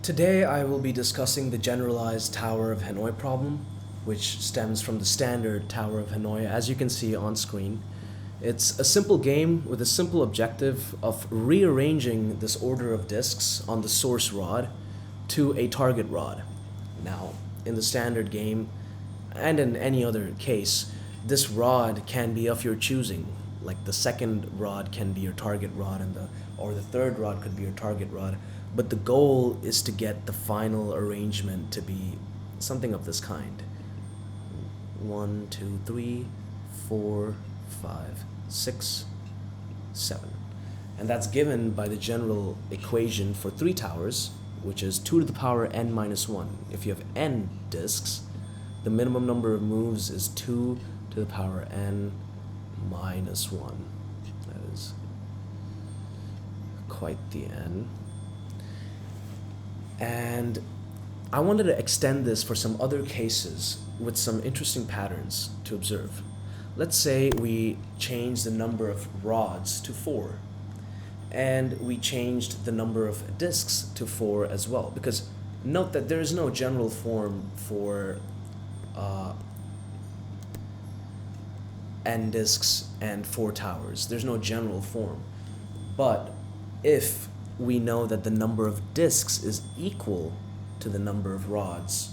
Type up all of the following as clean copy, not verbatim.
Today I will be discussing the generalized Tower of Hanoi problem, which stems from the standard Tower of Hanoi, as you can see on screen. It's a simple game with a simple objective of rearranging this order of disks on the source rod to a target rod. Now, in the standard game, and in any other case, this rod can be of your choosing. Like the second rod can be your target rod, or the third rod could be your target rod. But the goal is to get the final arrangement to be something of this kind. 1, 2, 3, 4, 5, 6, 7. And that's given by the general equation for 3 towers, which is 2 to the power n minus 1. If you have n disks, the minimum number of moves is 2 to the power n minus 1. That is quite the n. And I wanted to extend this for some other cases with some interesting patterns to observe. Let's say we change the number of rods to 4, and we changed the number of disks to 4 as well, because note that there is no general form for n disks and 4 towers. There's no general form. But if we know that the number of disks is equal to the number of rods,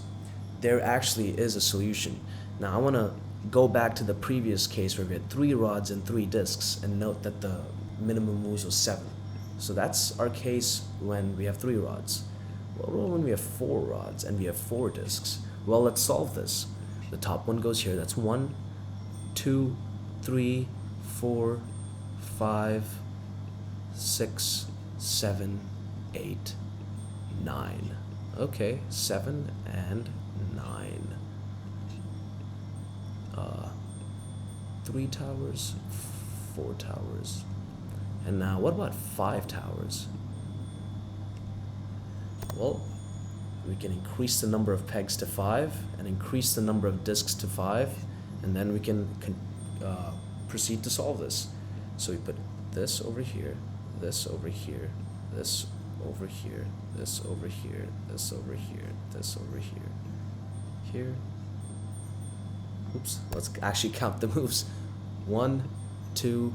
there actually is a solution. Now I want to go back to the previous case where we had 3 rods and 3 disks, and note that the minimum moves was 7. So that's our case when we have 3 rods. Well, when we have 4 rods and we have 4 disks, well, let's solve this. The top one goes here. That's 1, 2, 3, 4, 5, 6, 7, 8, 9. Okay, 7 and 9. 3 towers, 4 towers. And now what about 5 towers? Well, we can increase the number of pegs to 5 and increase the number of disks to 5, and then we can proceed to solve this. So we put this over here, this over here, this over here, this over here, this over here, this over here, here. Oops, let's actually count the moves. 1, 2,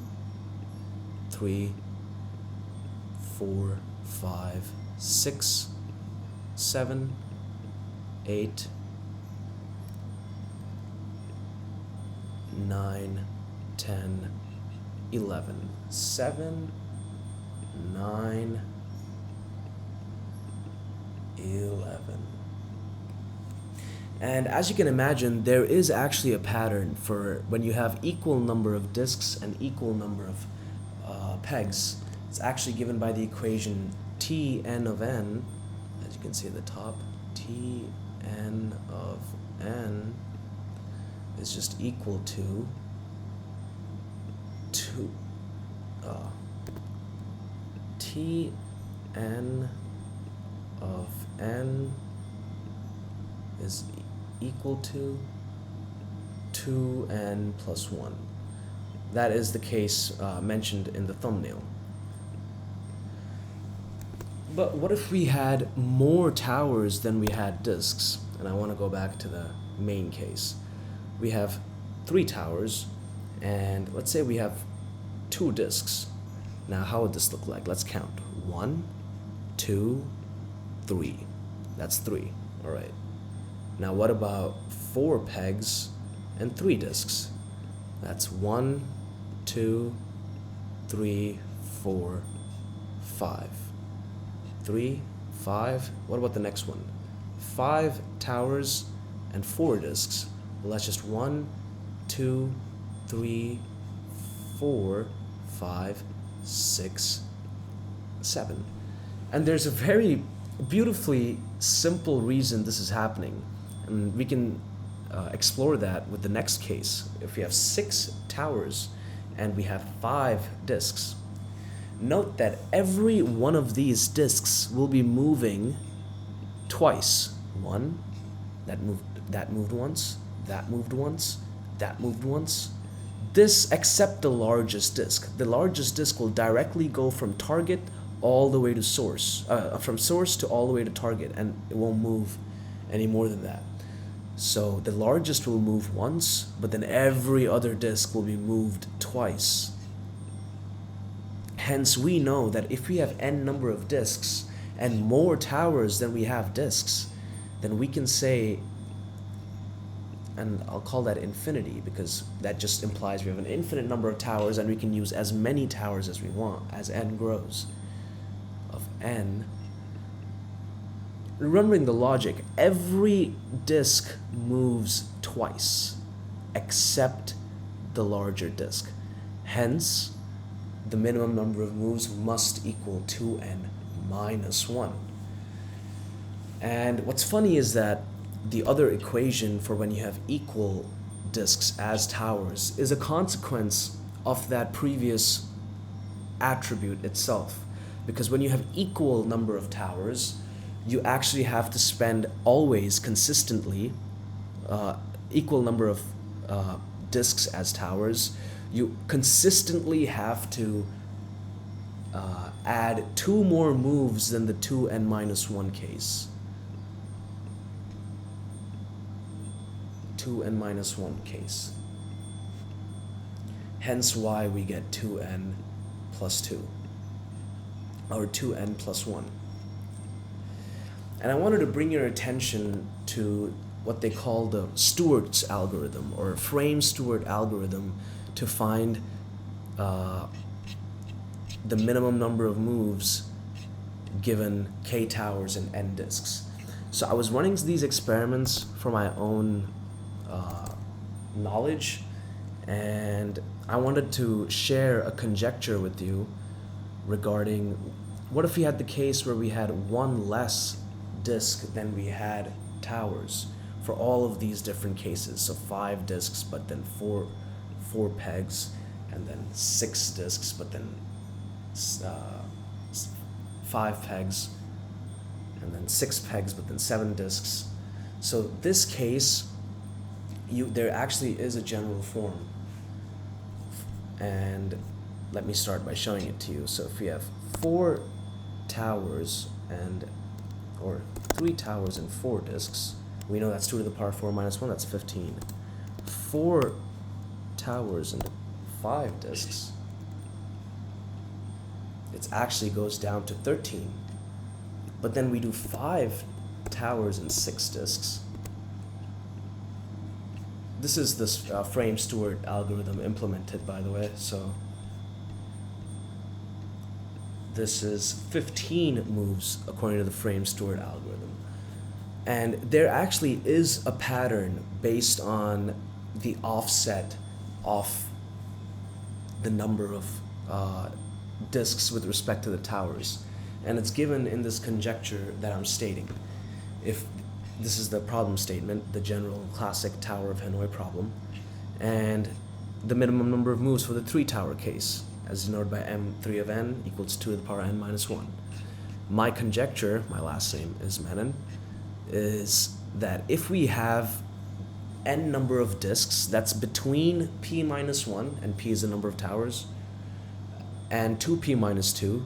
3, 4, 5, 6, 7, 8, 9, 10, 11. 7, 9, 11. And as you can imagine, there is actually a pattern for when you have equal number of disks and equal number of pegs. It's actually given by the equation Tn of n, as you can see at the top. Tn of n is just equal to Tn of n is equal to 2n plus 1. That is the case mentioned in the thumbnail. But what if we had more towers than we had disks? And I want to go back to the main case. We have 3 towers, and let's say we have 2 disks. Now how would this look like? Let's count. 1, 2, 3. That's 3. All right. Now what about 4 pegs and 3 disks? That's 1, 2, 3, 4, 5. 3, 5. What about the next one? 5 towers and 4 disks. Well, that's just 1, 2, 3, 4, 5, 6, 7. And there's a very beautifully simple reason this is happening. And we can explore that with the next case. If we have 6 towers and we have 5 disks, note that every one of these disks will be moving twice. 1, that moved once, that moved once, that moved once. This except the largest disk. The largest disk will directly go from target all the way to source, from source to all the way to target, and it won't move any more than that. So the largest will move once, but then every other disk will be moved twice. Hence, we know that if we have n number of disks and more towers than we have disks, then we can say, and I'll call that infinity because that just implies we have an infinite number of towers and we can use as many towers as we want as n grows. Of n. Remembering the logic, every disk moves twice except the larger disk. Hence, the minimum number of moves must equal 2n minus 1. And what's funny is that the other equation for when you have equal disks as towers is a consequence of that previous attribute itself. Because when you have equal number of towers, you actually have to spend always consistently equal number of disks as towers. You consistently have to add 2 more moves than the 2n minus 1 case. 2n minus 1 case. Hence why we get 2n plus 2, or 2n plus 1. And I wanted to bring your attention to what they call the Stewart's algorithm, or frame-Stewart algorithm, to find the minimum number of moves given k towers and n disks. So I was running these experiments for my own knowledge, and I wanted to share a conjecture with you regarding what if we had the case where we had one less disk than we had towers for all of these different cases. So 5 disks, but then four pegs, and then 6 disks, but then 5 pegs, and then 6 pegs, but then 7 disks. So this case, there actually is a general form, and let me start by showing it to you. So if we have 4 towers or 3 towers and 4 disks, we know that's 2 to the power 4 minus 1, that's 15. 4 towers and 5 disks, it actually goes down to 13. But then we do 5 towers and 6 disks. This is this frame-Stewart algorithm implemented, by the way. So this is 15 moves according to the frame-Stewart algorithm. And there actually is a pattern based on the offset of the number of disks with respect to the towers. And it's given in this conjecture that I'm stating. If this is the problem statement, the general classic Tower of Hanoi problem, and the minimum number of moves for the 3 tower case, as denoted by m3 of n equals 2 to the power n minus 1. My conjecture, my last name is Menon, is that if we have n number of disks that's between p minus 1, and p is the number of towers, and 2p minus 2,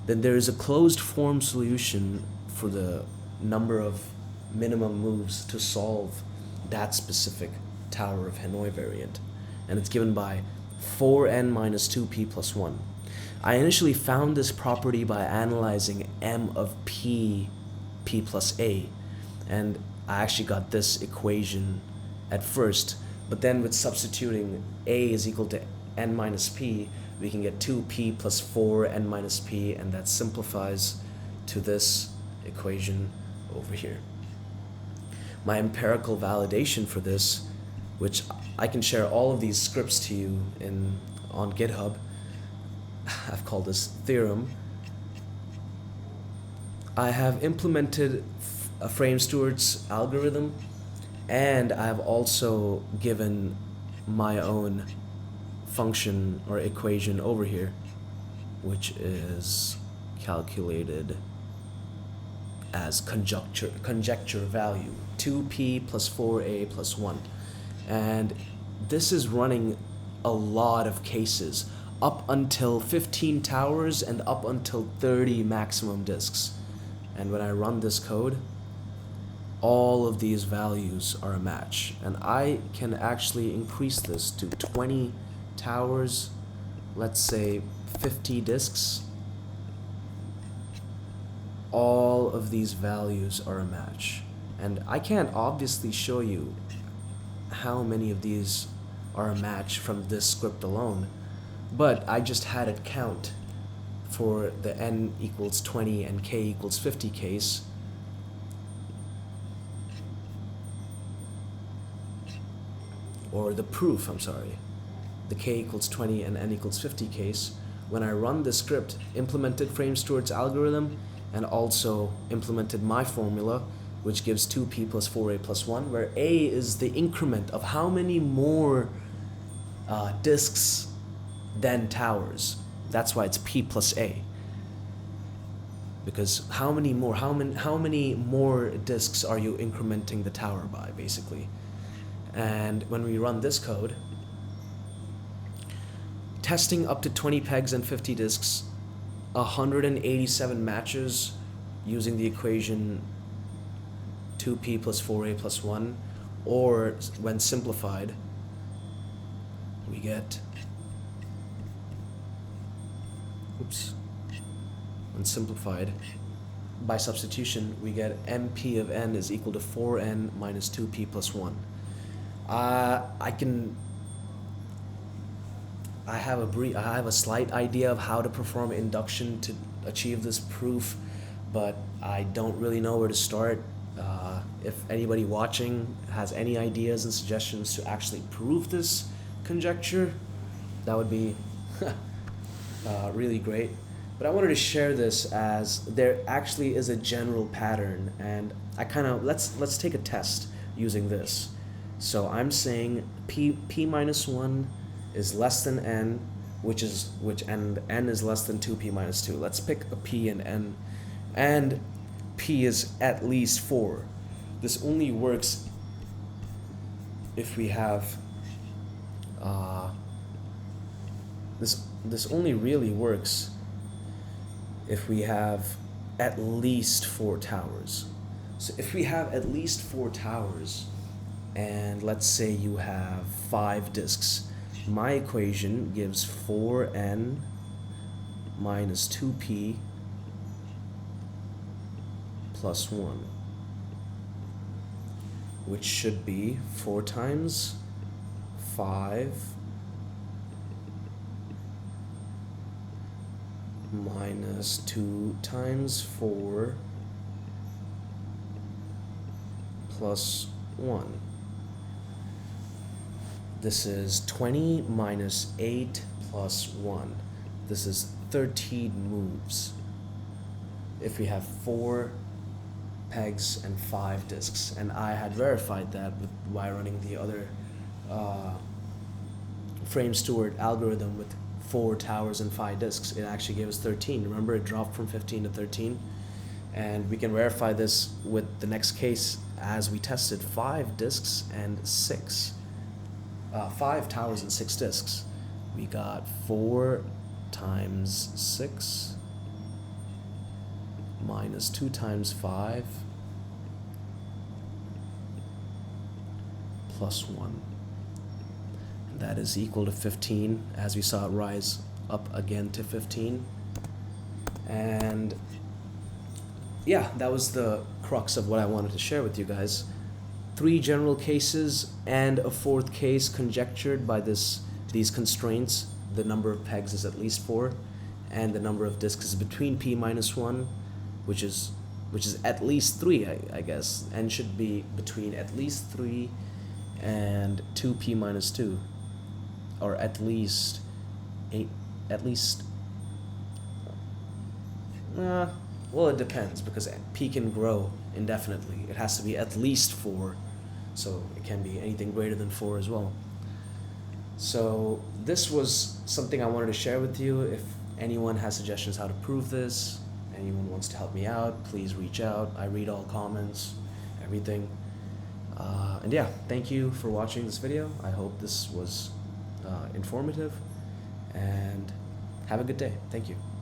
then there is a closed form solution for the number of minimum moves to solve that specific Tower of Hanoi variant. And it's given by 4n minus 2p plus 1. I initially found this property by analyzing m of p plus a, and I actually got this equation at first, but then with substituting a is equal to n minus p, we can get 2p plus 4n minus p, and that simplifies to this equation over here. My empirical validation for this, which I can share all of these scripts to you on GitHub, I've called this theorem. I have implemented a frame-Stewart's algorithm, and I have also given my own function or equation over here, which is calculated as conjecture value, 2p plus 4a plus 1. And this is running a lot of cases, up until 15 towers and up until 30 maximum disks. And when I run this code, all of these values are a match. And I can actually increase this to 20 towers, let's say 50 disks. All of these values are a match. And I can't obviously show you how many of these are a match from this script alone, but I just had it count for the n equals 20 and k equals 50 case. Or the proof, I'm sorry, the k equals 20 and n equals 50 case. When I run the script, implemented Frame-Stewart's algorithm, and also implemented my formula, which gives 2p plus 4a plus 1, where a is the increment of how many more disks than towers. That's why it's p plus a. Because how many more disks are you incrementing the tower by, basically? And when we run this code, testing up to 20 pegs and 50 disks, 187 matches using the equation 2p plus 4a plus 1, or when simplified, we get, when simplified by substitution, we get mp of n is equal to 4n minus 2p plus 1. I have a slight idea of how to perform induction to achieve this proof, but I don't really know where to start. If anybody watching has any ideas and suggestions to actually prove this conjecture, that would be really great. But I wanted to share this as there actually is a general pattern, and let's take a test using this. So I'm saying p minus 1 is less than n, and n is less than 2p minus 2. Let's pick a p and n, and p is at least 4. This only works if we have this only really works if we have at least 4 towers. So if we have at least 4 towers, and let's say you have 5 disks, my equation gives 4n minus 2p plus 1, which should be 4 times 5 minus 2 times 4 plus 1. This is 20 minus 8 plus 1. This is 13 moves if we have 4 pegs and 5 disks. And I had verified that by running the other Frame-Stewart algorithm with 4 towers and 5 disks. It actually gave us 13. Remember, it dropped from 15 to 13. And we can verify this with the next case as we tested 5 disks and 5 towers and 6 disks. We got 4 times 6 minus 2 times 5 plus 1. And that is equal to 15, as we saw it rise up again to 15. And yeah, that was the crux of what I wanted to share with you guys. 3 general cases and a 4th case conjectured by these constraints. The number of pegs is at least 4, and the number of disks is between p minus 1, which is at least 3, I guess, and should be between at least 3 and 2p minus 2, or at least 8, well, it depends, because p can grow indefinitely. It has to be at least 4, so it can be anything greater than 4 as well. So this was something I wanted to share with you. If anyone has suggestions how to prove this, anyone wants to help me out, please reach out. I read all comments, everything. And yeah, thank you for watching this video. I hope this was informative, and have a good day. Thank you.